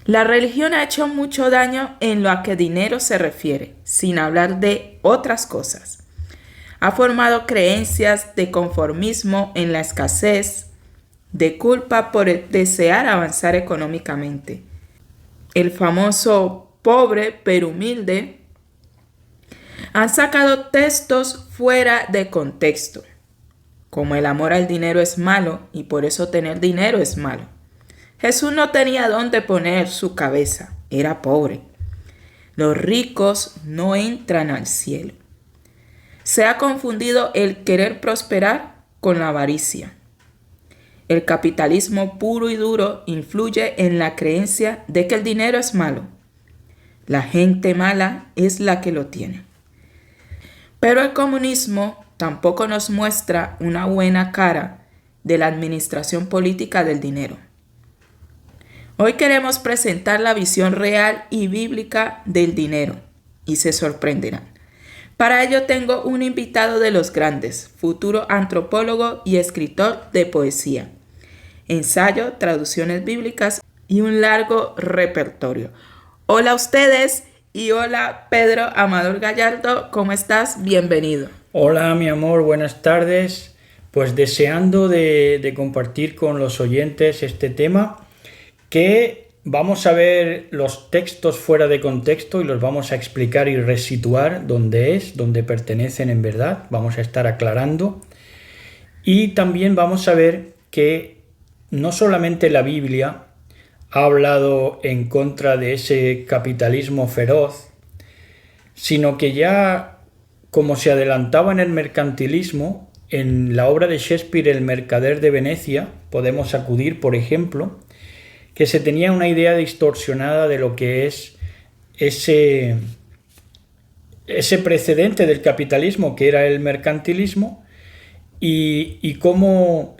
La religión ha hecho mucho daño en lo a que dinero se refiere, sin hablar de otras cosas. Ha formado creencias de conformismo en la escasez, de culpa por desear avanzar económicamente. El famoso pobre pero humilde han sacado textos fuera de contexto, como el amor al dinero es malo y por eso tener dinero es malo. Jesús no tenía dónde poner su cabeza, era pobre. Los ricos no entran al cielo. Se ha confundido el querer prosperar con la avaricia. El capitalismo puro y duro influye en la creencia de que el dinero es malo. La gente mala es la que lo tiene. Pero el comunismo tampoco nos muestra una buena cara de la administración política del dinero. Hoy queremos presentar la visión real y bíblica del dinero y se sorprenderán. Para ello tengo un invitado de los grandes, futuro antropólogo y escritor de poesía, ensayo, traducciones bíblicas y un largo repertorio. Hola a ustedes y hola Pedro Amador Gallardo, ¿cómo estás? Bienvenido. Hola mi amor, buenas tardes. Pues deseando de compartir con los oyentes este tema, que vamos a ver los textos fuera de contexto y los vamos a explicar y resituar dónde pertenecen en verdad. Vamos a estar aclarando. Y también vamos a ver que no solamente la Biblia ha hablado en contra de ese capitalismo feroz, sino que ya, como se adelantaba en el mercantilismo, en la obra de Shakespeare, El mercader de Venecia, podemos acudir, por ejemplo, que se tenía una idea distorsionada de lo que es ese precedente del capitalismo, que era el mercantilismo, y cómo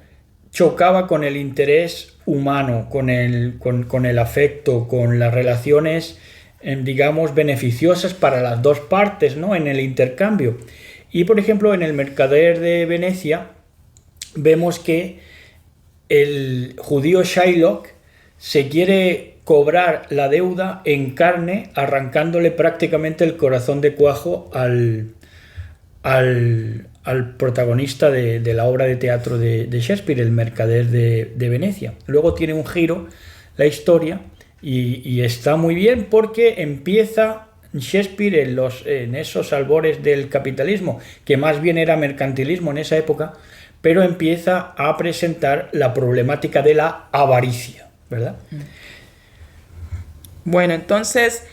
chocaba con el interés humano, con el afecto, con las relaciones, digamos, beneficiosas para las dos partes, ¿no?, en el intercambio. Y, por ejemplo, en El mercader de Venecia vemos que el judío Shylock se quiere cobrar la deuda en carne, arrancándole prácticamente el corazón de cuajo al protagonista de la obra de teatro de Shakespeare, El mercader de Venecia. Luego tiene un giro la historia y está muy bien, porque empieza Shakespeare en esos albores del capitalismo, que más bien era mercantilismo en esa época, pero empieza a presentar la problemática de la avaricia, ¿verdad? Bueno, entonces,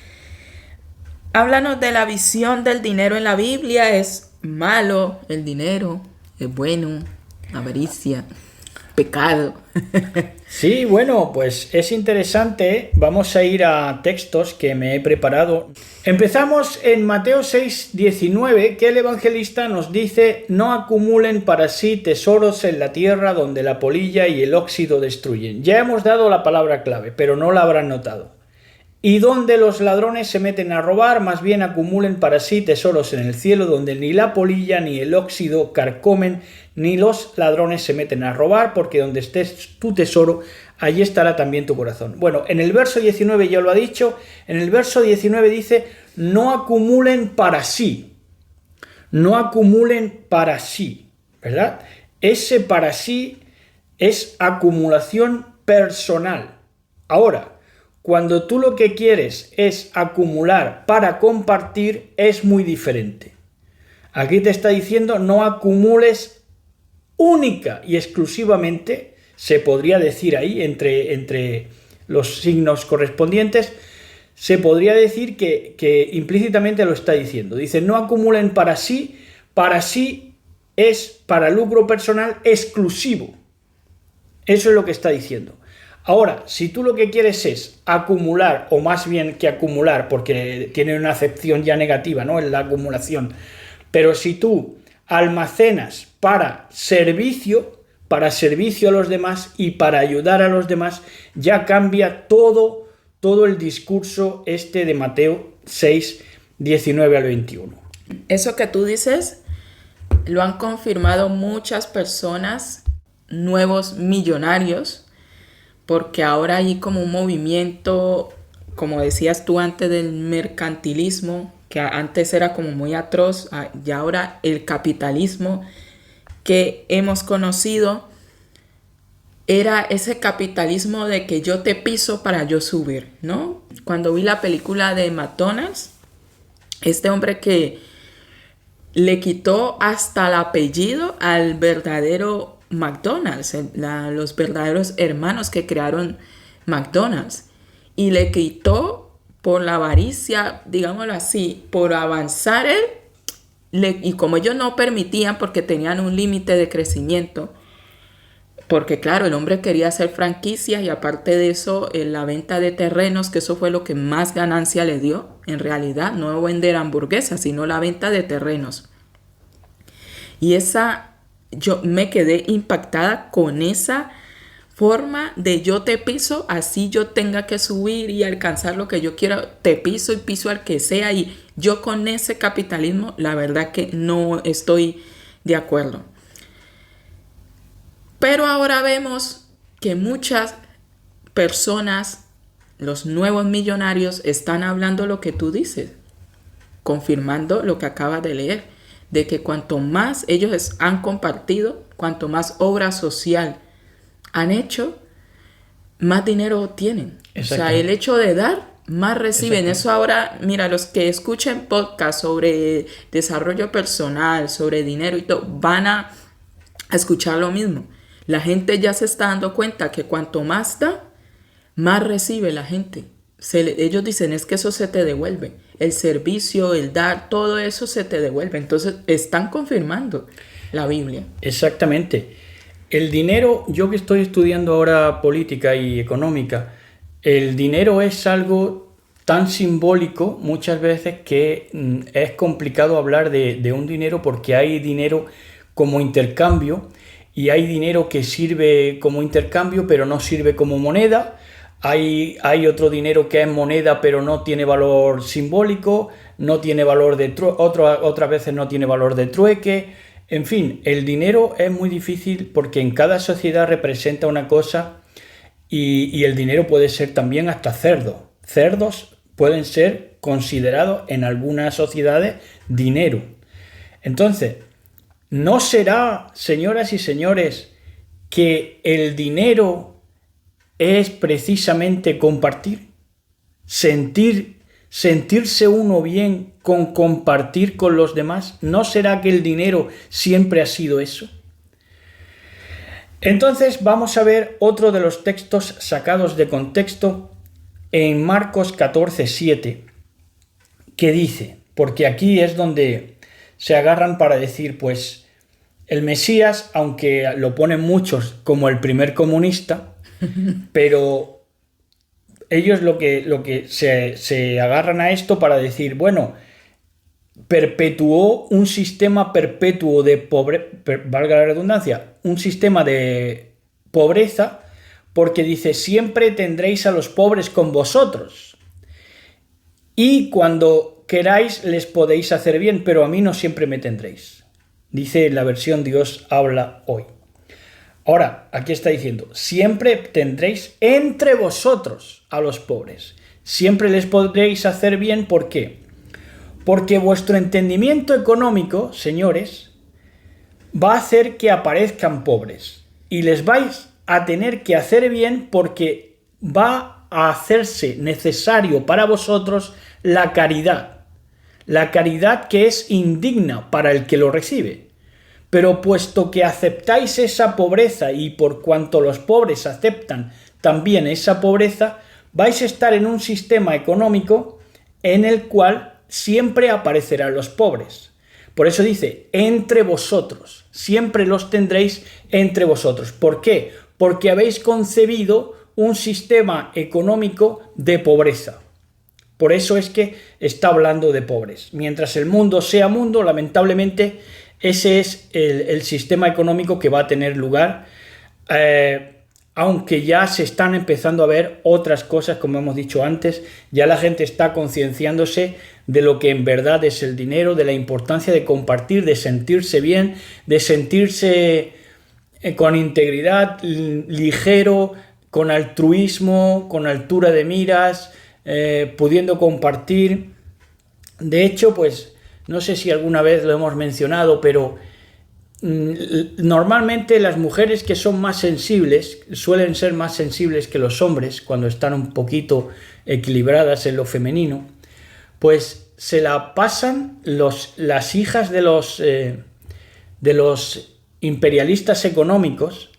háblanos de la visión del dinero en la Biblia. ¿Es malo el dinero? ¿Es bueno? Avaricia, pecado. Sí, bueno, pues es interesante. Vamos a ir a textos que me he preparado. Empezamos en Mateo 6:19, que el evangelista nos dice: no acumulen para sí tesoros en la tierra donde la polilla y el óxido destruyen. Ya hemos dado la palabra clave, pero no la habrán notado. Y donde los ladrones se meten a robar, más bien acumulen para sí tesoros en el cielo, donde ni la polilla ni el óxido carcomen, ni los ladrones se meten a robar, porque donde estés tu tesoro, allí estará también tu corazón. Bueno, en el verso 19 ya lo ha dicho. En el verso 19 dice: no acumulen para sí. No acumulen para sí, ¿verdad? Ese para sí es acumulación personal. Ahora, cuando tú lo que quieres es acumular para compartir, es muy diferente. Aquí te está diciendo: no acumules única y exclusivamente, se podría decir ahí, entre los signos correspondientes, se podría decir que implícitamente lo está diciendo. Dice: no acumulen para sí es para lucro personal exclusivo. Eso es lo que está diciendo. Ahora, si tú lo que quieres es acumular, o más bien que acumular, porque tiene una acepción ya negativa, ¿no?, en la acumulación, pero si tú almacenas para servicio a los demás y para ayudar a los demás, ya cambia todo el discurso de Mateo 6, 19 al 21. Eso que tú dices lo han confirmado muchas personas, nuevos millonarios, porque ahora hay como un movimiento como decías tú antes del mercantilismo, que antes era como muy atroz, y ahora el capitalismo que hemos conocido era ese capitalismo de que yo te piso para yo subir, ¿no? Cuando vi la película de McDonald's, este hombre que le quitó hasta el apellido al verdadero McDonald's, los verdaderos hermanos que crearon McDonald's, y le quitó por la avaricia, digámoslo así, por avanzar él, y como ellos no permitían porque tenían un límite de crecimiento, porque claro, el hombre quería hacer franquicias y aparte de eso, la venta de terrenos, que eso fue lo que más ganancia le dio, en realidad, no vender hamburguesas, sino la venta de terrenos. Y yo me quedé impactada con esa forma de yo te piso, así yo tenga que subir y alcanzar lo que yo quiera, te piso y piso al que sea. Y yo con ese capitalismo, la verdad que no estoy de acuerdo. Pero ahora vemos que muchas personas, los nuevos millonarios, están hablando lo que tú dices, confirmando lo que acabas de leer, de que cuanto más ellos han compartido, cuanto más obra social han hecho, más dinero tienen. O sea, el hecho de dar, más reciben. Eso ahora, mira, los que escuchen podcast sobre desarrollo personal, sobre dinero y todo, van a escuchar lo mismo. La gente ya se está dando cuenta que cuanto más da, más recibe la gente. Ellos dicen, es que eso se te devuelve. El servicio, el dar, todo eso se te devuelve. Entonces, están confirmando la Biblia. Exactamente. El dinero, yo que estoy estudiando ahora política y económica, el dinero es algo tan simbólico muchas veces que es complicado hablar de un dinero porque hay dinero como intercambio y hay dinero que sirve como intercambio pero no sirve como moneda. Hay otro dinero que es moneda pero no tiene valor simbólico, no tiene valor de otras veces no tiene valor de trueque. En fin, el dinero es muy difícil porque en cada sociedad representa una cosa y el dinero puede ser también hasta cerdo. Cerdos pueden ser considerados en algunas sociedades dinero. Entonces, ¿no será, señoras y señores, que el dinero es precisamente compartir? Sentirse uno bien con compartir con los demás. ¿No será que el dinero siempre ha sido eso? Entonces vamos a ver otro de los textos sacados de contexto en Marcos 14:7, que dice, porque aquí es donde se agarran para decir, pues, el Mesías, aunque lo ponen muchos como el primer comunista, pero ellos lo que se agarran a esto para decir, bueno, perpetuó un sistema perpetuo de valga la redundancia, un sistema de pobreza, porque dice, siempre tendréis a los pobres con vosotros. Y cuando queráis les podéis hacer bien, pero a mí no siempre me tendréis. Dice la versión Dios habla hoy. Ahora, aquí está diciendo, siempre tendréis entre vosotros a los pobres. Siempre les podréis hacer bien, ¿por qué? Porque vuestro entendimiento económico, señores, va a hacer que aparezcan pobres. Y les vais a tener que hacer bien porque va a hacerse necesario para vosotros la caridad. La caridad que es indigna para el que lo recibe. Pero puesto que aceptáis esa pobreza y por cuanto los pobres aceptan también esa pobreza, vais a estar en un sistema económico en el cual siempre aparecerán los pobres. Por eso dice, entre vosotros, siempre los tendréis entre vosotros. ¿Por qué? Porque habéis concebido un sistema económico de pobreza. Por eso es que está hablando de pobres. Mientras el mundo sea mundo, lamentablemente, ese es el sistema económico que va a tener lugar, aunque ya se están empezando a ver otras cosas, como hemos dicho antes, ya la gente está concienciándose de lo que en verdad es el dinero, de la importancia de compartir, de sentirse bien, de sentirse con integridad, ligero, con altruismo, con altura de miras, pudiendo compartir. De hecho, pues no sé si alguna vez lo hemos mencionado, pero normalmente las mujeres que son más sensibles suelen ser más sensibles que los hombres cuando están un poquito equilibradas en lo femenino, pues se la pasan las hijas de los imperialistas económicos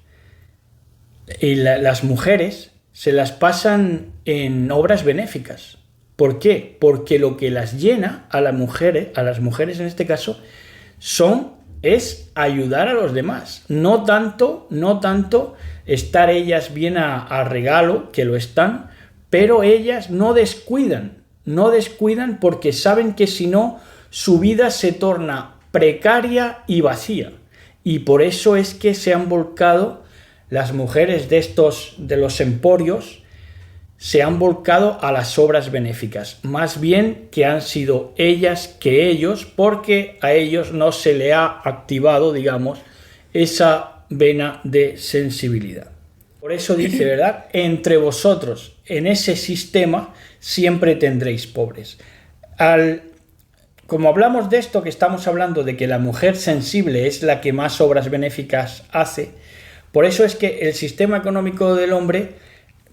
y las mujeres se las pasan en obras benéficas. ¿Por qué? Porque lo que las llena a las mujeres en este caso, es ayudar a los demás. No tanto estar ellas bien a regalo, que lo están, pero ellas no descuidan porque saben que si no, su vida se torna precaria y vacía. Y por eso es que se han volcado las mujeres de los emporios, se han volcado a las obras benéficas, más bien que han sido ellas que ellos, porque a ellos no se le ha activado, digamos, esa vena de sensibilidad. Por eso dice, ¿verdad? Entre vosotros, en ese sistema, siempre tendréis pobres. Como hablamos de esto, que estamos hablando de que la mujer sensible es la que más obras benéficas hace, por eso es que el sistema económico del hombre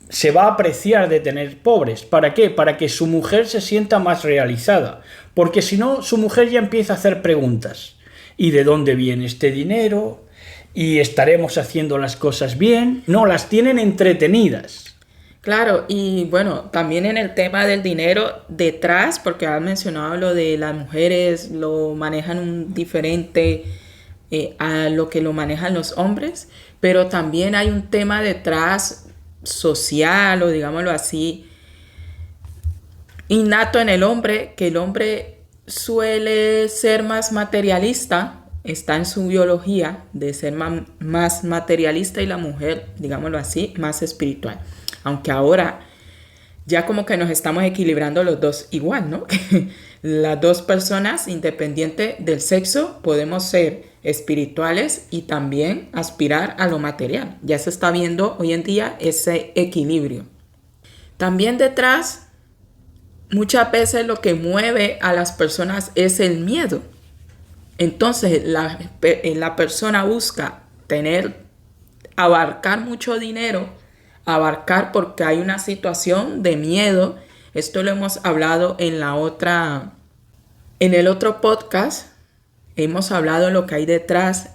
se va a apreciar de tener pobres. ¿Para qué? Para que su mujer se sienta más realizada. Porque si no, su mujer ya empieza a hacer preguntas. ¿Y de dónde viene este dinero? ¿Y estaremos haciendo las cosas bien? No, las tienen entretenidas. Claro, y bueno, también en el tema del dinero detrás, porque has mencionado lo de las mujeres, lo manejan un diferente a lo que lo manejan los hombres, pero también hay un tema detrás social o digámoslo así, innato en el hombre, que el hombre suele ser más materialista, está en su biología de ser más materialista y la mujer, digámoslo así, más espiritual. Aunque ahora ya como que nos estamos equilibrando los dos igual, ¿no? Las dos personas, independiente del sexo, podemos ser espirituales y también aspirar a lo material. Ya se está viendo hoy en día ese equilibrio. También detrás, muchas veces lo que mueve a las personas es el miedo. Entonces la persona busca abarcar mucho dinero, abarcar porque hay una situación de miedo. Esto lo hemos hablado en el otro podcast. Hemos hablado de lo que hay detrás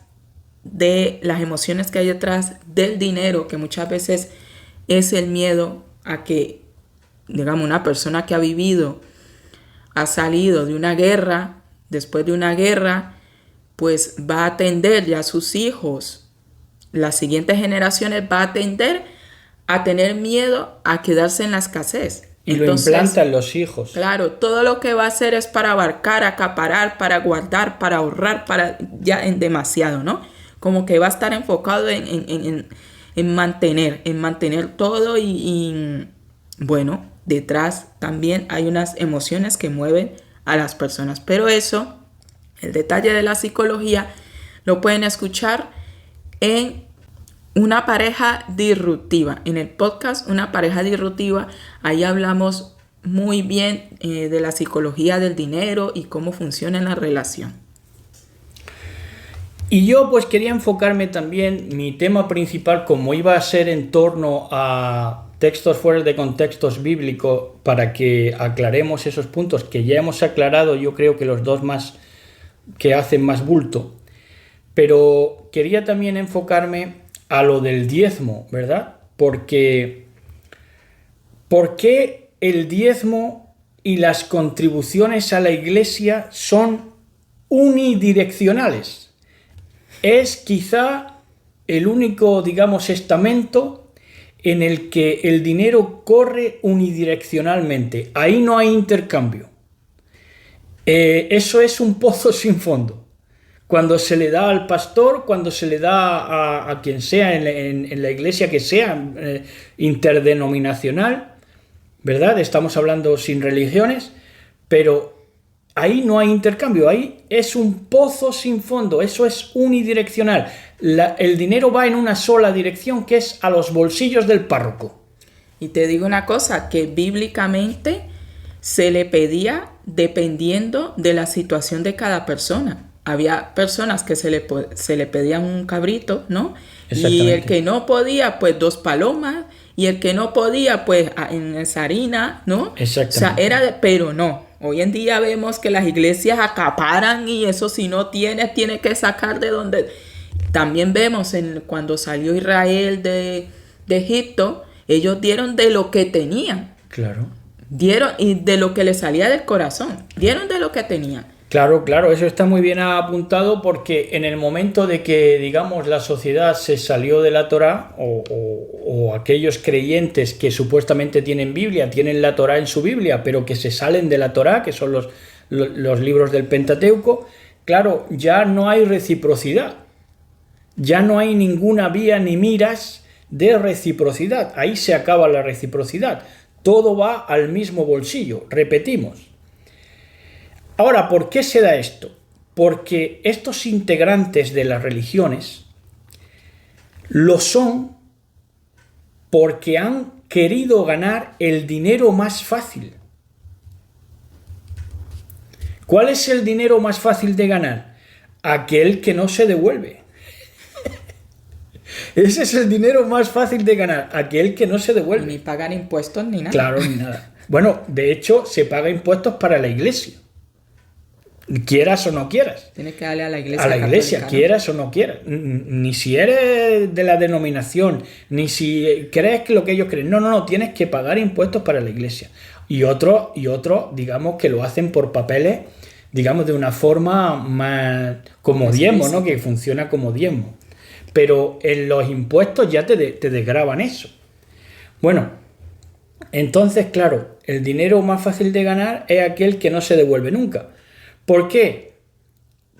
de las emociones que hay detrás del dinero, que muchas veces es el miedo a que, digamos, una persona que ha salido de una guerra, después de una guerra, pues va a tender ya a sus hijos, las siguientes generaciones va a tender a tener miedo a quedarse en la escasez. Y entonces, lo implantan los hijos. Claro, todo lo que va a hacer es para abarcar, acaparar, para guardar, para ahorrar, ya en demasiado, ¿no? Como que va a estar enfocado en mantener todo y bueno, detrás también hay unas emociones que mueven a las personas. Pero eso, el detalle de la psicología, lo pueden escuchar en Una pareja disruptiva. En el podcast Una pareja disruptiva, ahí hablamos muy bien de la psicología del dinero y cómo funciona la relación. Y yo pues quería enfocarme también, mi tema principal, como iba a ser en torno a textos fuera de contextos bíblicos, para que aclaremos esos puntos que ya hemos aclarado, yo creo que los dos más que hacen más bulto. Pero quería también enfocarme a lo del diezmo, ¿verdad? Porque ¿por qué el diezmo y las contribuciones a la iglesia son unidireccionales? Es quizá el único, digamos, estamento en el que el dinero corre unidireccionalmente. Ahí no hay intercambio. Eso es un pozo sin fondo. Cuando se le da al pastor, cuando se le da a quien sea en la iglesia que sea, interdenominacional, ¿verdad? Estamos hablando sin religiones, pero ahí no hay intercambio, ahí es un pozo sin fondo, eso es unidireccional. El dinero va en una sola dirección, que es a los bolsillos del párroco. Y te digo una cosa, que bíblicamente se le pedía dependiendo de la situación de cada persona. Había personas que se le pedían un cabrito, ¿no? Y el que no podía, pues 2 palomas. Y el que no podía, pues en esa harina, ¿no? Exactamente. O sea, pero no. Hoy en día vemos que las iglesias acaparan y eso si no tiene que sacar de donde... También vemos cuando salió Israel de Egipto, ellos dieron de lo que tenían. Claro. Dieron y de lo que les salía del corazón. Dieron de lo que tenían. Claro, eso está muy bien apuntado porque en el momento de que, digamos, la sociedad se salió de la Torá o aquellos creyentes que supuestamente tienen Biblia, tienen la Torá en su Biblia, pero que se salen de la Torá, que son los libros del Pentateuco, claro, ya no hay reciprocidad. Ya no hay ninguna vía ni miras de reciprocidad. Ahí se acaba la reciprocidad. Todo va al mismo bolsillo. Repetimos. Ahora, ¿por qué se da esto? Porque estos integrantes de las religiones lo son porque han querido ganar el dinero más fácil. ¿Cuál es el dinero más fácil de ganar? Aquel que no se devuelve. Ese es el dinero más fácil de ganar, aquel que no se devuelve. Ni pagar impuestos ni nada. Claro, ni nada. Bueno, de hecho, se paga impuestos para la iglesia. Quieras o no quieras. Tienes que darle a la iglesia. A la iglesia, católica, ¿no? quieras o no quieras. Ni si eres de la denominación, ni si crees que lo que ellos creen. No, tienes que pagar impuestos para la iglesia. Y otro, digamos, que lo hacen por papeles, digamos, de una forma más como diezmo, ¿no? Que funciona como diezmo. Pero en los impuestos ya te desgravan eso. Bueno, entonces, claro, el dinero más fácil de ganar es aquel que no se devuelve nunca. ¿Por qué?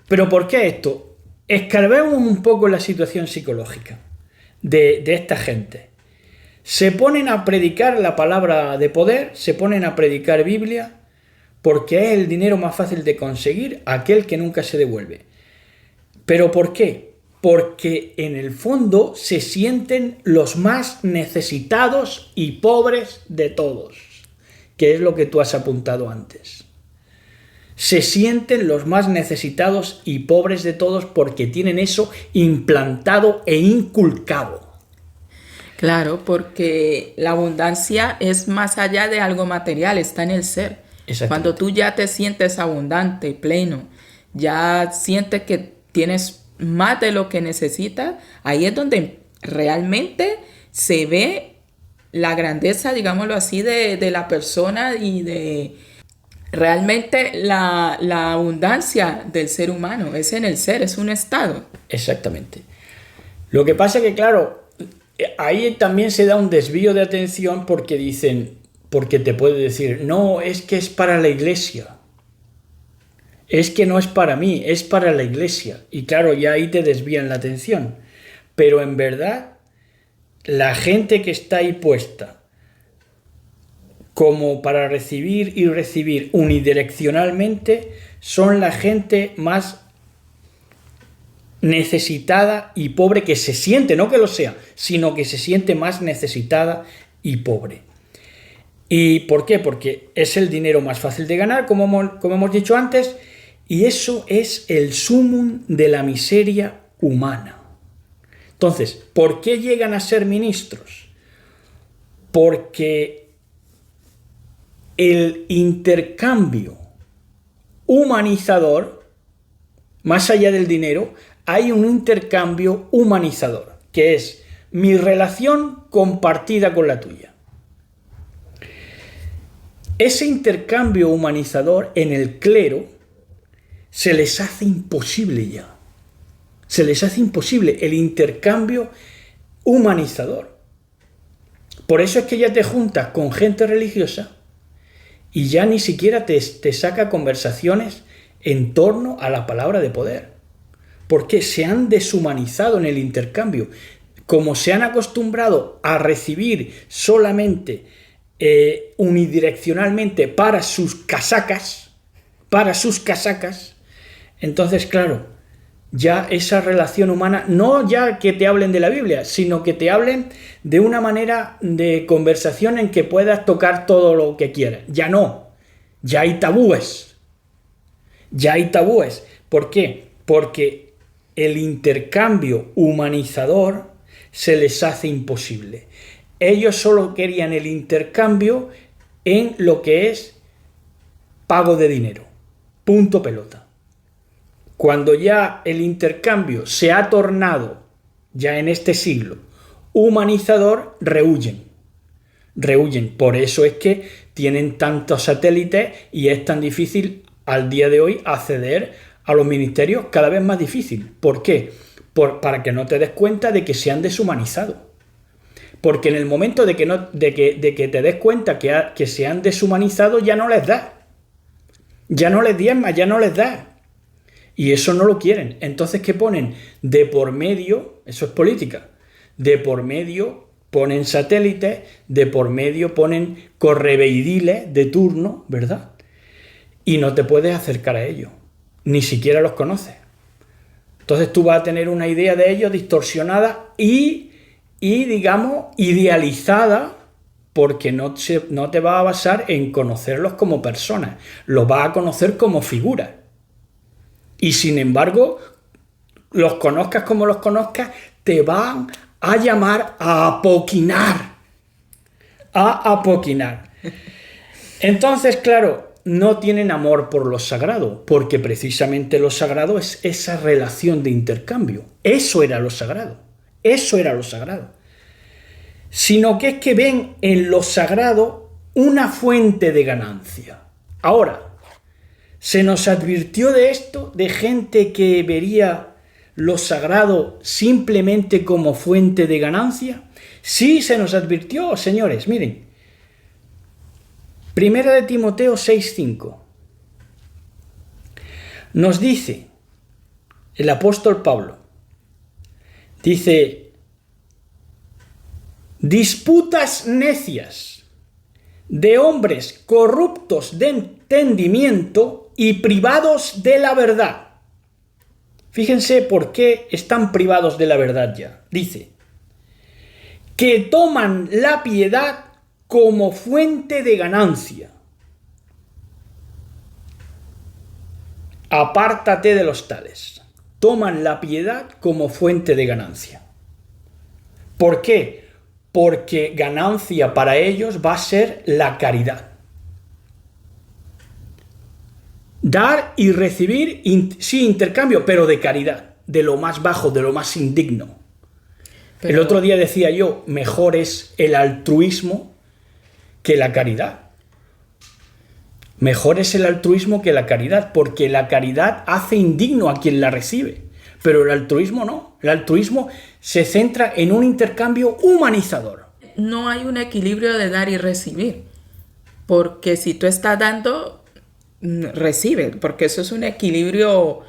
¿Pero por qué esto? Escarbemos un poco la situación psicológica de esta gente. Se ponen a predicar la palabra de poder, se ponen a predicar Biblia, porque es el dinero más fácil de conseguir, aquel que nunca se devuelve. ¿Pero por qué? Porque en el fondo se sienten los más necesitados y pobres de todos, que es lo que tú has apuntado antes. Se sienten los más necesitados y pobres de todos porque tienen eso implantado e inculcado. Claro, porque la abundancia es más allá de algo material, está en el ser. Cuando tú ya te sientes abundante, pleno, ya sientes que tienes más de lo que necesitas, ahí es donde realmente se ve la grandeza, digámoslo así, de la persona y de realmente la abundancia del ser humano. Es en el ser, es un estado. Exactamente. Lo que pasa es que, claro, ahí también se da un desvío de atención porque te puede decir, no, es que es para la iglesia. Es que no es para mí, es para la iglesia. Y claro, ya ahí te desvían la atención. Pero en verdad, la gente que está ahí puesta como para recibir y recibir unidireccionalmente son la gente más necesitada y pobre que se siente, no que lo sea, sino que se siente más necesitada y pobre. ¿Y por qué? Porque es el dinero más fácil de ganar, como hemos dicho antes, y eso es el sumum de la miseria humana. Entonces, ¿por qué llegan a ser ministros? Porque el intercambio humanizador, más allá del dinero, hay un intercambio humanizador, que es mi relación compartida con la tuya. Ese intercambio humanizador en el clero se les hace imposible ya. Se les hace imposible el intercambio humanizador. Por eso es que ya te juntas con gente religiosa y ya ni siquiera te saca conversaciones en torno a la palabra de poder. Porque se han deshumanizado en el intercambio. Como se han acostumbrado a recibir solamente unidireccionalmente para sus casacas, entonces, claro, ya esa relación humana, no ya que te hablen de la Biblia, sino que te hablen de una manera de conversación en que puedas tocar todo lo que quieras. Ya no, ya hay tabúes. Ya hay tabúes. ¿Por qué? Porque el intercambio humanizador se les hace imposible. Ellos solo querían el intercambio en lo que es pago de dinero. Punto pelota. Cuando ya el intercambio se ha tornado, ya en este siglo, humanizador, rehuyen. Por eso es que tienen tantos satélites y es tan difícil al día de hoy acceder a los ministerios, cada vez más difícil. ¿Por qué? Para que no te des cuenta de que se han deshumanizado. Porque en el momento de que te des cuenta que se han deshumanizado, ya no les das. Ya no les diezmas, ya no les das. Y eso no lo quieren. Entonces, ¿qué ponen? De por medio, eso es política, de por medio ponen satélites, de por medio ponen correveidiles de turno, ¿verdad? Y no te puedes acercar a ellos, ni siquiera los conoces. Entonces tú vas a tener una idea de ellos distorsionada y digamos, idealizada, porque no te vas a basar en conocerlos como personas, los vas a conocer como figuras. Y sin embargo, los conozcas como los conozcas, te van a llamar a apoquinar. A apoquinar. Entonces, claro, no tienen amor por lo sagrado, porque precisamente lo sagrado es esa relación de intercambio. Eso era lo sagrado. Eso era lo sagrado. Sino que es que ven en lo sagrado una fuente de ganancia. Ahora, se nos advirtió de esto, de gente que vería lo sagrado simplemente como fuente de ganancia. Sí, se nos advirtió, señores, miren. Primera de Timoteo 6:5. Nos dice el apóstol Pablo, dice, disputas necias de hombres corruptos de entendimiento y privados de la verdad. Fíjense por qué están privados de la verdad ya. Dice, que toman la piedad como fuente de ganancia. Apártate de los tales. Toman la piedad como fuente de ganancia. ¿Por qué? Porque ganancia para ellos va a ser la caridad. Dar y recibir, sí, intercambio, pero de caridad, de lo más bajo, de lo más indigno. Pero el otro día decía yo, mejor es el altruismo que la caridad. Mejor es el altruismo que la caridad, porque la caridad hace indigno a quien la recibe, pero el altruismo no. El altruismo se centra en un intercambio humanizador. No hay un equilibrio de dar y recibir, porque si tú estás dando, recibe, porque eso es un equilibrio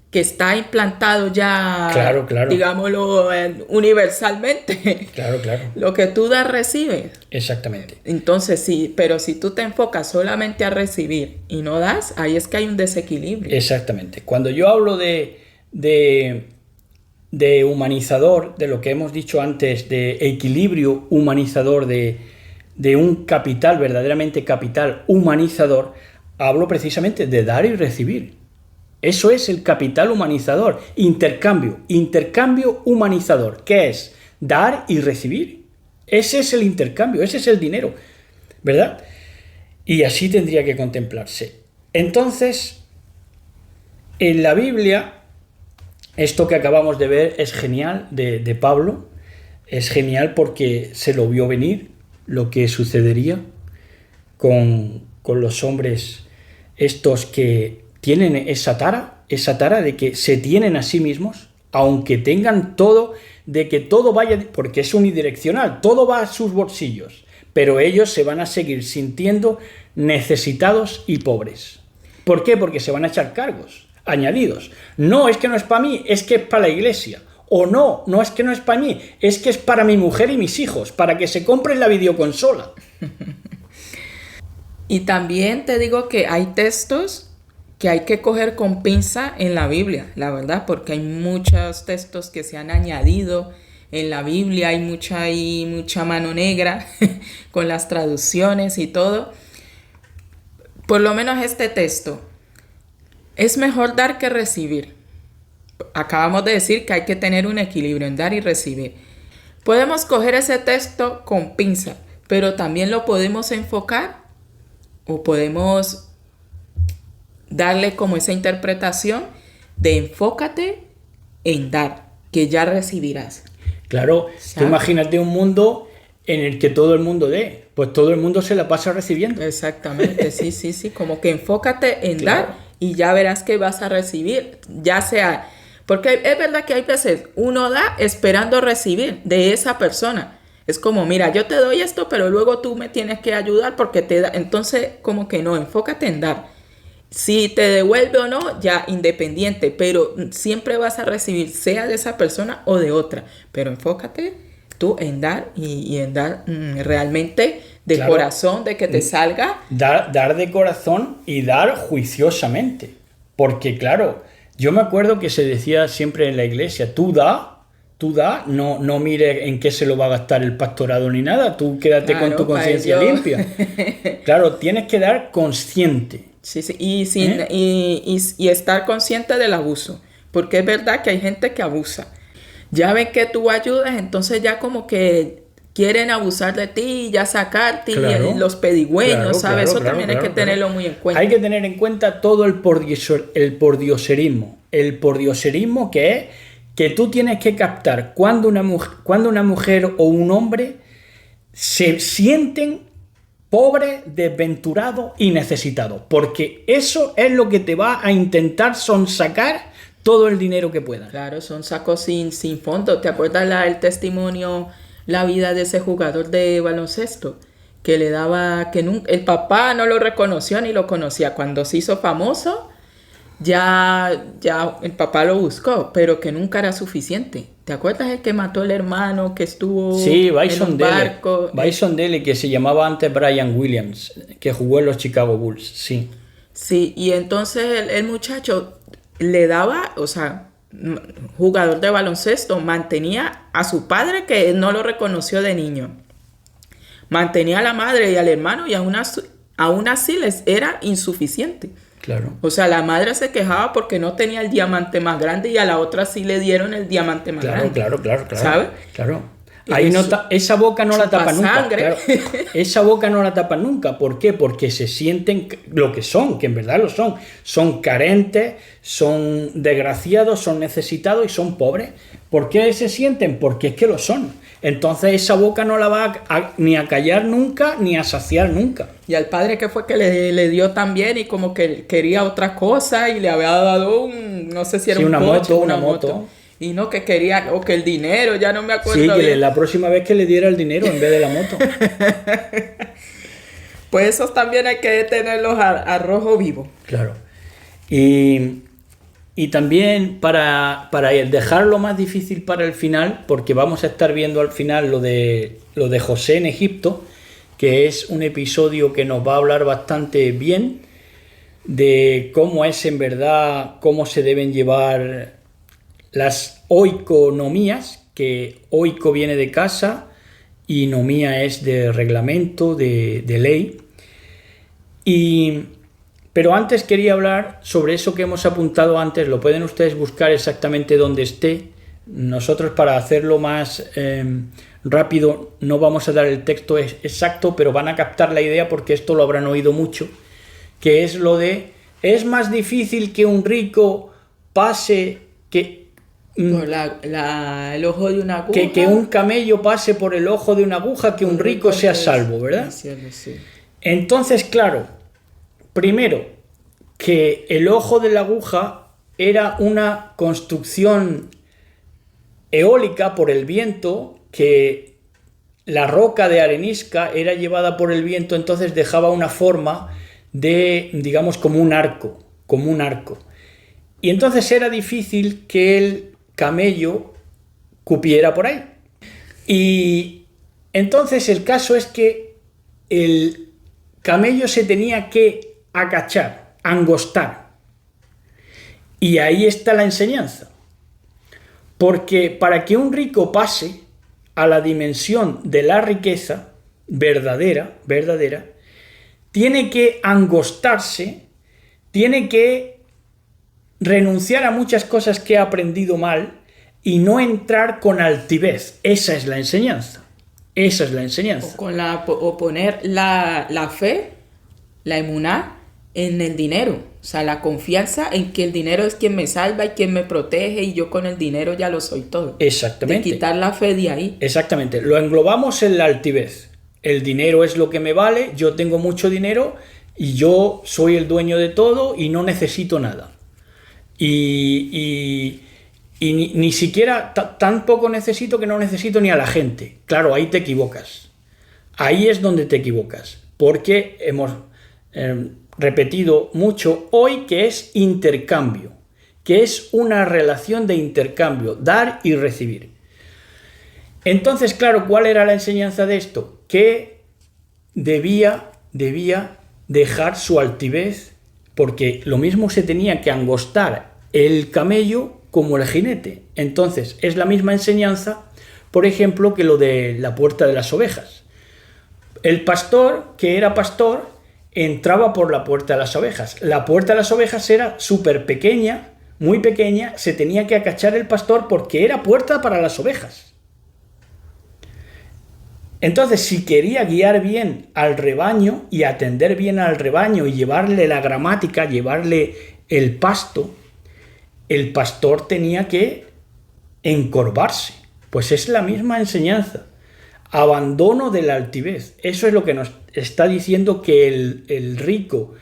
que está implantado ya, claro. digámoslo, universalmente. Claro. Lo que tú das, recibes. Exactamente. Entonces, sí, pero si tú te enfocas solamente a recibir y no das, ahí es que hay un desequilibrio. Exactamente. Cuando yo hablo de humanizador, de lo que hemos dicho antes, de equilibrio humanizador, de un capital, verdaderamente capital humanizador, hablo precisamente de dar y recibir. Eso es el capital humanizador. Intercambio humanizador. ¿Qué es? Dar y recibir. Ese es el intercambio, ese es el dinero, ¿verdad? Y así tendría que contemplarse. Entonces, en la Biblia, esto que acabamos de ver es genial de Pablo. Es genial porque se lo vio venir, lo que sucedería con los hombres estos que tienen esa tara de que se tienen a sí mismos, aunque tengan todo, de que todo vaya, porque es unidireccional, todo va a sus bolsillos, pero ellos se van a seguir sintiendo necesitados y pobres. ¿Por qué? Porque se van a echar cargos añadidos. No, es que no es para mí, es que es para la iglesia. O no, no es que no es para mí, es que es para mi mujer y mis hijos, para que se compren la videoconsola. Y también te digo que hay textos que hay que coger con pinza en la Biblia, la verdad, porque hay muchos textos que se han añadido en la Biblia, hay mucha mano negra con las traducciones y todo. Por lo menos este texto, es mejor dar que recibir. Acabamos de decir que hay que tener un equilibrio en dar y recibir. Podemos coger ese texto con pinza, pero también lo podemos enfocar o podemos darle como esa interpretación de enfócate en dar, que ya recibirás. Claro, ¿sabes? tú imagínate un mundo en el que todo el mundo dé, pues todo el mundo se la pasa recibiendo. Exactamente, sí, como que enfócate en Claro. dar y ya verás que vas a recibir, ya sea, porque es verdad que hay veces uno da esperando recibir de esa persona. Es como, mira, yo te doy esto, pero luego tú me tienes que ayudar porque te da. Entonces, como que no, enfócate en dar. Si te devuelve o no, ya independiente, pero siempre vas a recibir, sea de esa persona o de otra. Pero enfócate tú en dar y en dar realmente de Claro. corazón, de que te salga. Dar de corazón y dar juiciosamente. Porque claro, yo me acuerdo que se decía siempre en la iglesia, tú da, no mire en qué se lo va a gastar el pastorado ni nada, tú quédate con Claro, tu para conciencia ello. limpia. Claro, tienes que dar consciente. Sí, y estar consciente del abuso, porque es verdad que hay gente que abusa. Ya ven que tú ayudas, entonces ya como que quieren abusar de ti, ya sacarte Claro, los pedigüeños, claro, ¿sabes? Eso claro, también hay que claro. tenerlo muy en cuenta. Hay que tener en cuenta todo el pordioserismo. El pordioserismo que es que tú tienes que captar cuando una mujer o un hombre se sienten pobres, desventurados y necesitados. Porque eso es lo que te va a intentar sonsacar todo el dinero que puedan. Claro, son sacos sin fondo. ¿Te acuerdas el testimonio, la vida de ese jugador de baloncesto? Que le daba, que nunca, el papá no lo reconoció ni lo conocía. Cuando se hizo famoso, ya el papá lo buscó, pero que nunca era suficiente. ¿Te acuerdas el que mató al hermano, que estuvo Sí, en Bison un Dele. barco? Bison Dele, que se llamaba antes Brian Williams, que jugó en los Chicago Bulls, sí. Sí, y entonces el muchacho le daba, o sea, jugador de baloncesto, mantenía a su padre que no lo reconoció de niño. Mantenía a la madre y al hermano y aún así les era insuficiente. Claro. O sea, la madre se quejaba porque no tenía el diamante más grande y a la otra sí le dieron el diamante más grande. Claro. ¿Sabes? Claro. Ahí esa boca no la tapa nunca. Chupasangre. Claro. Esa boca no la tapa nunca. ¿Por qué? Porque se sienten lo que son, que en verdad lo son. Son carentes, son desgraciados, son necesitados y son pobres. ¿Por qué se sienten? Porque es que lo son. Entonces esa boca no la va ni a callar nunca, ni a saciar nunca. Y al padre que fue que le dio también y como que quería otra cosa y le había dado no sé si era Sí, un una coche, moto, una moto. Y no que quería, o que el dinero, ya no me acuerdo Sí, que bien. la próxima vez que le diera el dinero en vez de la moto. Pues esos también hay que tenerlos a rojo vivo. Claro. Y también para dejarlo más difícil para el final, porque vamos a estar viendo al final lo de José en Egipto, que es un episodio que nos va a hablar bastante bien de cómo es en verdad, cómo se deben llevar las oikonomías, que oiko viene de casa y nomía es de reglamento, de ley. Pero antes quería hablar sobre eso que hemos apuntado antes, lo pueden ustedes buscar exactamente donde esté. Nosotros, para hacerlo más rápido, no vamos a dar el texto exacto, pero van a captar la idea porque esto lo habrán oído mucho, que es lo de, es más difícil que un rico pase, Por el ojo de una aguja. que un camello pase por el ojo de una aguja, que un rico sea salvo, ¿verdad? Sí. Entonces, claro, primero, que el ojo de la aguja era una construcción eólica por el viento, que la roca de arenisca era llevada por el viento, entonces dejaba una forma de, digamos, como un arco. Y entonces era difícil que el camello cupiera por ahí. Y entonces el caso es que el camello se tenía que agachar, angostar, Y ahí está la enseñanza. Porque para que un rico pase a la dimensión de la riqueza verdadera, tiene que angostarse, tiene que renunciar a muchas cosas que ha aprendido mal y no entrar con altivez. Esa es la enseñanza. Esa es la enseñanza. O poner la fe, la emuná, en el dinero. O sea, la confianza en que el dinero es quien me salva y quien me protege y yo con el dinero ya lo soy todo. Exactamente. De quitar la fe de ahí. Exactamente. Lo englobamos en la altivez. El dinero es lo que me vale, yo tengo mucho dinero y yo soy el dueño de todo y no necesito nada. Y ni siquiera tan poco necesito que no necesito ni a la gente. Claro, ahí te equivocas. Ahí es donde te equivocas. Porque hemos repetido mucho hoy que es intercambio, que es una relación de intercambio, dar y recibir. Entonces, claro, ¿cuál era la enseñanza de esto? Que debía dejar su altivez, porque lo mismo se tenía que angostar el camello como el jinete. Entonces, es la misma enseñanza, por ejemplo, que lo de la puerta de las ovejas. El pastor, que era pastor, entraba por la puerta de las ovejas. La puerta de las ovejas era súper pequeña, muy pequeña, se tenía que acachar el pastor porque era puerta para las ovejas. Entonces, si quería guiar bien al rebaño y atender bien al rebaño y llevarle la gramática, llevarle el pasto, el pastor tenía que encorvarse. Pues es la misma enseñanza. Abandono de la altivez. Eso es lo que nos está diciendo que el rico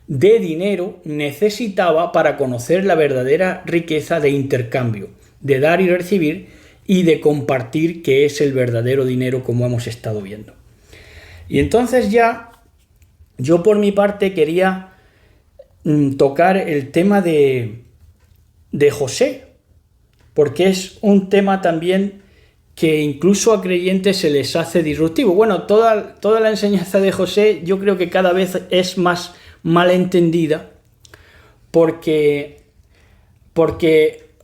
de dinero necesitaba para conocer la verdadera riqueza de intercambio, de dar y recibir y de compartir, que es el verdadero dinero, como hemos estado viendo. Y entonces ya yo por mi parte quería tocar el tema de José, porque es un tema también que incluso a creyentes se les hace disruptivo. Bueno, toda la enseñanza de José yo creo que cada vez es más malentendida, porque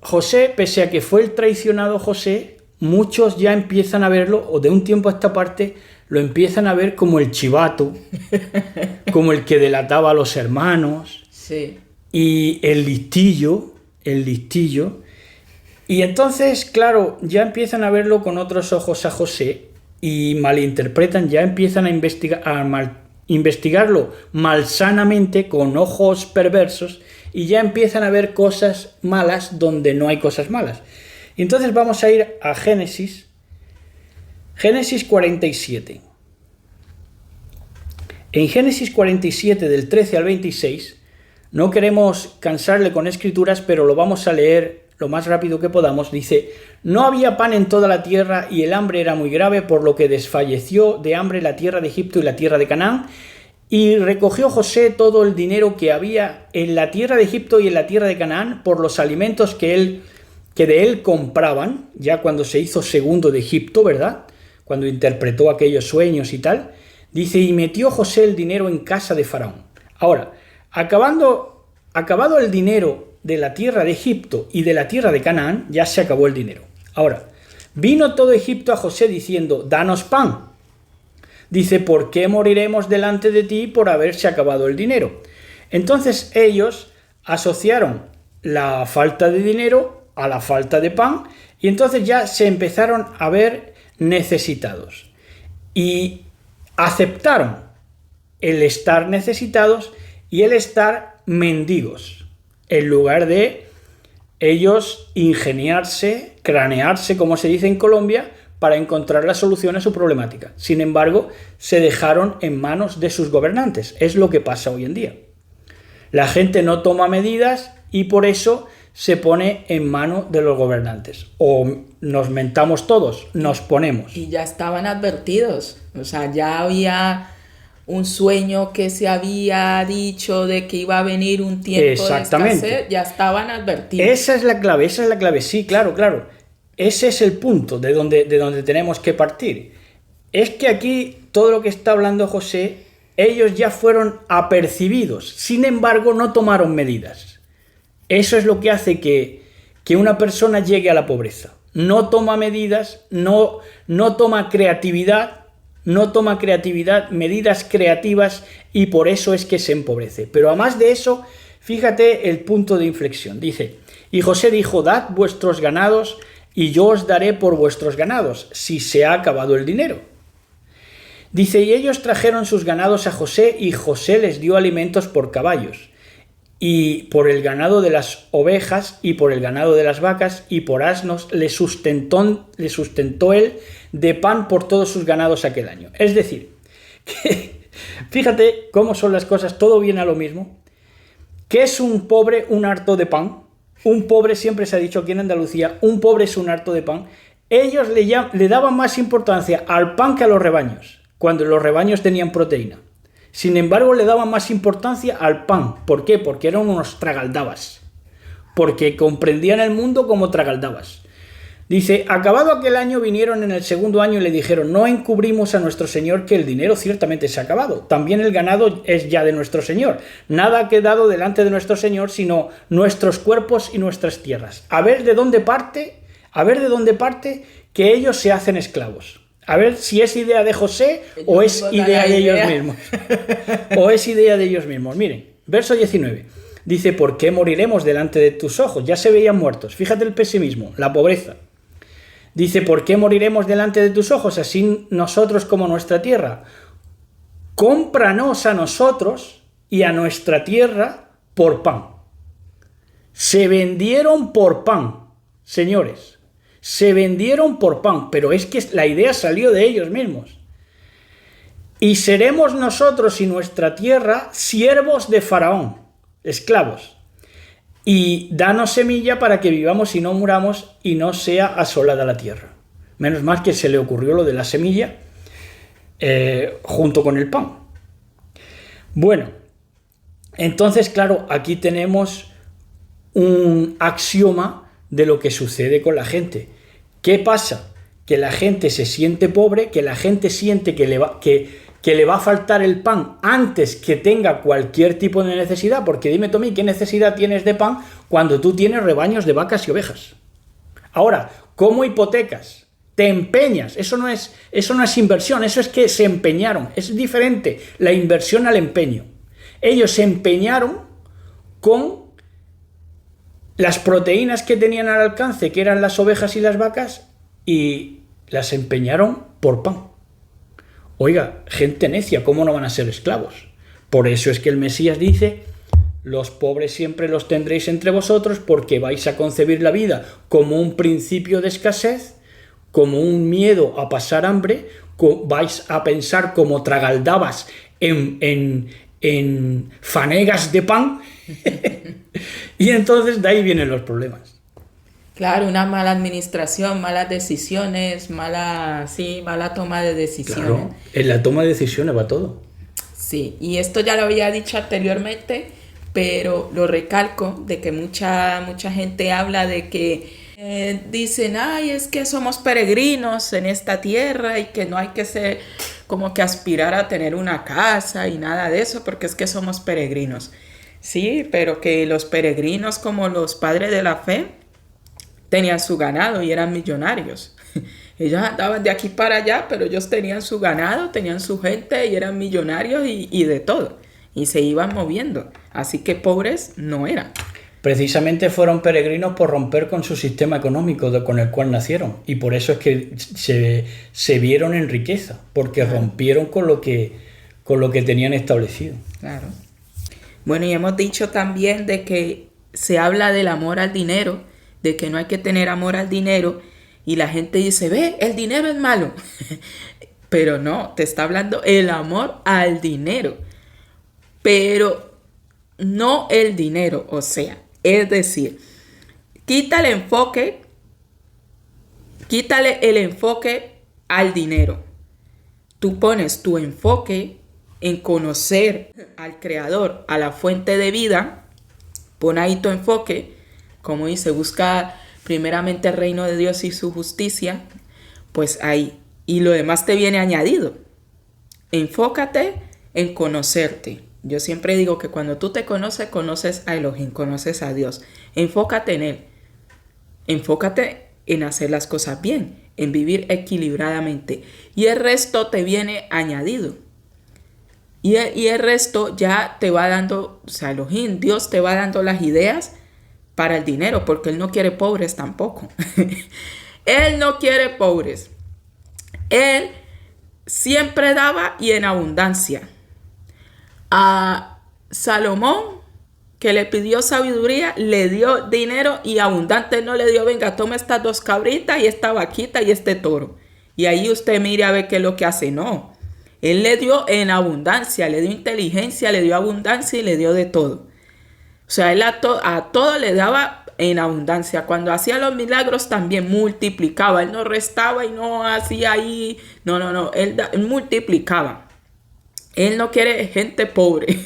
José, pese a que fue el traicionado José, muchos ya empiezan a verlo, o de un tiempo a esta parte, lo empiezan a ver como el chivato, como el que delataba a los hermanos, sí. Y el listillo. Y entonces, claro, ya empiezan a verlo con otros ojos a José y malinterpretan, ya empiezan a investigarlo malsanamente con ojos perversos y ya empiezan a ver cosas malas donde no hay cosas malas. Y entonces vamos a ir a Génesis 47. En Génesis 47, del 13 al 26, no queremos cansarle con escrituras, pero lo vamos a leer lo más rápido que podamos. Dice: no había pan en toda la tierra y el hambre era muy grave, por lo que desfalleció de hambre la tierra de Egipto y la tierra de Canaán. Y recogió José todo el dinero que había en la tierra de Egipto y en la tierra de Canaán por los alimentos que de él compraban, ya cuando se hizo segundo de Egipto, ¿verdad? Cuando interpretó aquellos sueños y tal. Dice: y metió José el dinero en casa de Faraón. Ahora, acabado el dinero de la tierra de Egipto y de la tierra de Canaán, ya se acabó el dinero. Ahora, vino todo Egipto a José diciendo: danos pan. Dice: ¿por qué moriremos delante de ti por haberse acabado el dinero? Entonces ellos asociaron la falta de dinero a la falta de pan y entonces ya se empezaron a ver necesitados. Y aceptaron el estar necesitados y el estar mendigos, en lugar de ellos ingeniarse, cranearse, como se dice en Colombia, para encontrar la solución a su problemática. Sin embargo, se dejaron en manos de sus gobernantes. Es lo que pasa hoy en día. La gente no toma medidas y por eso se pone en manos de los gobernantes. O nos mentamos todos, nos ponemos. Y ya estaban advertidos. O sea, ya había un sueño que se había dicho de que iba a venir un tiempo de escasez. Ya estaban advertidos. Esa es la clave. Sí, claro. Ese es el punto de donde tenemos que partir. Es que aquí todo lo que está hablando José, ellos ya fueron apercibidos. Sin embargo, no tomaron medidas. Eso es lo que hace que una persona llegue a la pobreza. No toma medidas, no toma creatividad, medidas creativas, y por eso es que se empobrece. Pero además de eso, fíjate el punto de inflexión. Dice, y José dijo, dad vuestros ganados y yo os daré por vuestros ganados, si se ha acabado el dinero. Dice, y ellos trajeron sus ganados a José, y José les dio alimentos por caballos, y por el ganado de las ovejas, y por el ganado de las vacas, y por asnos, le sustentó él de pan por todos sus ganados aquel año. Es decir, que, fíjate cómo son las cosas, todo viene a lo mismo. ¿Qué es un pobre? Un harto de pan. Un pobre, siempre se ha dicho aquí en Andalucía, un pobre es un harto de pan. Ellos le daban más importancia al pan que a los rebaños, cuando los rebaños tenían proteína. Sin embargo, le daban más importancia al pan. ¿Por qué? Porque eran unos tragaldabas. Porque comprendían el mundo como tragaldabas. Dice, acabado aquel año vinieron en el segundo año y le dijeron, no encubrimos a nuestro señor que el dinero ciertamente se ha acabado. También el ganado es ya de nuestro señor. Nada ha quedado delante de nuestro señor sino nuestros cuerpos y nuestras tierras. A ver de dónde parte que ellos se hacen esclavos. A ver si es idea de José o es idea de ellos mismos. O es idea de ellos mismos. Miren, verso 19. Dice, ¿por qué moriremos delante de tus ojos? Ya se veían muertos. Fíjate el pesimismo, la pobreza. Dice, ¿por qué moriremos delante de tus ojos, así nosotros como nuestra tierra? Cómpranos a nosotros y a nuestra tierra por pan. Se vendieron por pan, señores. Se vendieron por pan, pero es que la idea salió de ellos mismos. Y seremos nosotros y nuestra tierra siervos de Faraón, esclavos. Y danos semilla para que vivamos y no muramos y no sea asolada la tierra. Menos mal que se le ocurrió lo de la semilla junto con el pan. Bueno, entonces claro, aquí tenemos un axioma de lo que sucede con la gente. ¿Qué pasa? Que la gente se siente pobre, que la gente siente que le va a faltar el pan antes que tenga cualquier tipo de necesidad, porque dime Tommy, ¿qué necesidad tienes de pan cuando tú tienes rebaños de vacas y ovejas? Ahora, ¿cómo hipotecas? Te empeñas, eso no es inversión, eso es que se empeñaron, es diferente la inversión al empeño. Ellos se empeñaron con las proteínas que tenían al alcance, que eran las ovejas y las vacas, y las empeñaron por pan. Oiga, gente necia, ¿cómo no van a ser esclavos? Por eso es que el Mesías dice, los pobres siempre los tendréis entre vosotros porque vais a concebir la vida como un principio de escasez, como un miedo a pasar hambre, vais a pensar como tragaldabas en fanegas de pan y entonces de ahí vienen los problemas. Claro, una mala administración, malas decisiones, mala toma de decisiones. Claro, en la toma de decisiones va todo. Sí, y esto ya lo había dicho anteriormente, pero lo recalco, de que mucha gente habla de que dicen, ay, es que somos peregrinos en esta tierra y que no hay que ser como que aspirar a tener una casa y nada de eso, porque es que somos peregrinos. Sí, pero que los peregrinos como los padres de la fe tenían su ganado y eran millonarios. Ellos andaban de aquí para allá, pero ellos tenían su ganado, tenían su gente y eran millonarios y de todo. Y se iban moviendo. Así que pobres no eran. Precisamente fueron peregrinos por romper con su sistema económico con el cual nacieron. Y por eso es que se vieron en riqueza, porque rompieron con lo que tenían establecido. Claro. Bueno, y hemos dicho también de que se habla del amor al dinero, de que no hay que tener amor al dinero, y la gente dice, ve, el dinero es malo. Pero no, te está hablando el amor al dinero, pero no el dinero, o sea, es decir, quítale el enfoque al dinero. Tú pones tu enfoque en conocer al Creador, a la fuente de vida. Pon ahí tu enfoque, como dice, busca primeramente el reino de Dios y su justicia, pues ahí. Y lo demás te viene añadido. Enfócate en conocerte. Yo siempre digo que cuando tú te conoces, conoces a Elohim, conoces a Dios. Enfócate en Él. Enfócate en hacer las cosas bien, en vivir equilibradamente. Y el resto te viene añadido. Y el resto ya te va dando, o sea, Elohim, Dios te va dando las ideas para el dinero, porque Él no quiere pobres tampoco. Él no quiere pobres. Él siempre daba y en abundancia. A Salomón, que le pidió sabiduría, le dio dinero y abundante. No le dio, venga, toma estas 2 cabritas y esta vaquita y este toro. Y ahí usted mire a ver qué es lo que hace. No. Él le dio en abundancia, le dio inteligencia, le dio abundancia y le dio de todo. O sea, él a todo le daba en abundancia. Cuando hacía los milagros también multiplicaba. Él no restaba y no hacía ahí. No. Él multiplicaba. Él no quiere gente pobre.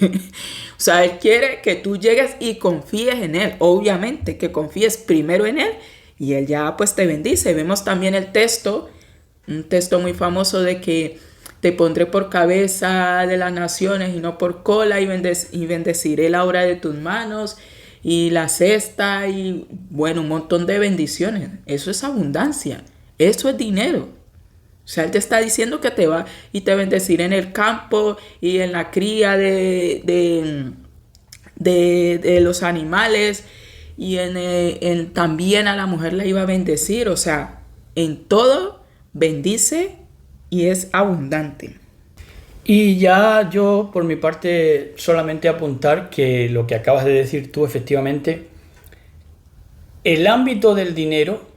O sea, Él quiere que tú llegues y confíes en Él. Obviamente, que confíes primero en Él y Él ya pues te bendice. Vemos también el texto, un texto muy famoso de que te pondré por cabeza de las naciones y no por cola, y bendeciré la obra de tus manos y la cesta y bueno, un montón de bendiciones. Eso es abundancia, eso es dinero. O sea, Él te está diciendo que te va y te bendeciré en el campo y en la cría de los animales y también a la mujer la iba a bendecir. O sea, en todo bendice y es abundante. Y ya yo, por mi parte, solamente apuntar que lo que acabas de decir tú, efectivamente, el ámbito del dinero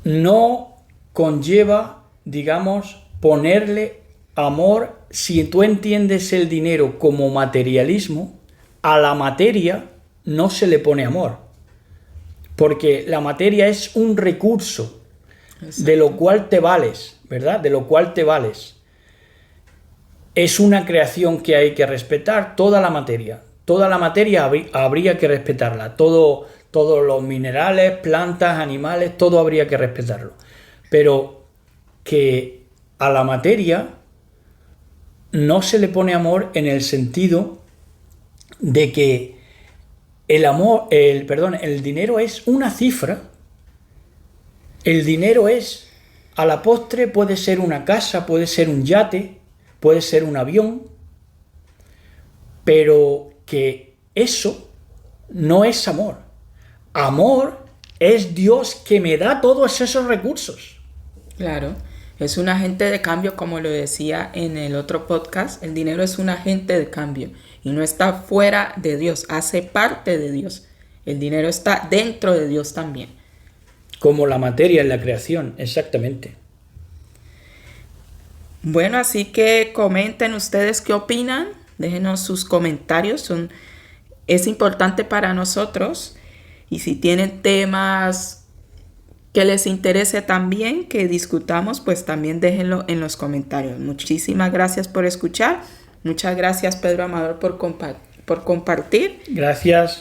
no conlleva, digamos, ponerle amor. Si tú entiendes el dinero como materialismo, a la materia no se le pone amor, porque la materia es un recurso. Exacto. De lo cual te vales, ¿verdad? De lo cual te vales. Es una creación que hay que respetar, toda la materia. Toda la materia habría que respetarla. Todos los minerales, plantas, animales, todo habría que respetarlo. Pero que a la materia no se le pone amor en el sentido de que el dinero es una cifra. El dinero es, a la postre, puede ser una casa, puede ser un yate, puede ser un avión, pero que eso no es amor. Amor es Dios que me da todos esos recursos. Claro, es un agente de cambio, como lo decía en el otro podcast. El dinero es un agente de cambio y no está fuera de Dios, hace parte de Dios. El dinero está dentro de Dios también. Como la materia en la creación, exactamente. Bueno, así que comenten ustedes qué opinan. Déjenos sus comentarios. Es importante para nosotros. Y si tienen temas que les interese también, que discutamos, pues también déjenlo en los comentarios. Muchísimas gracias por escuchar. Muchas gracias, Pedro Amador, por compartir. Gracias.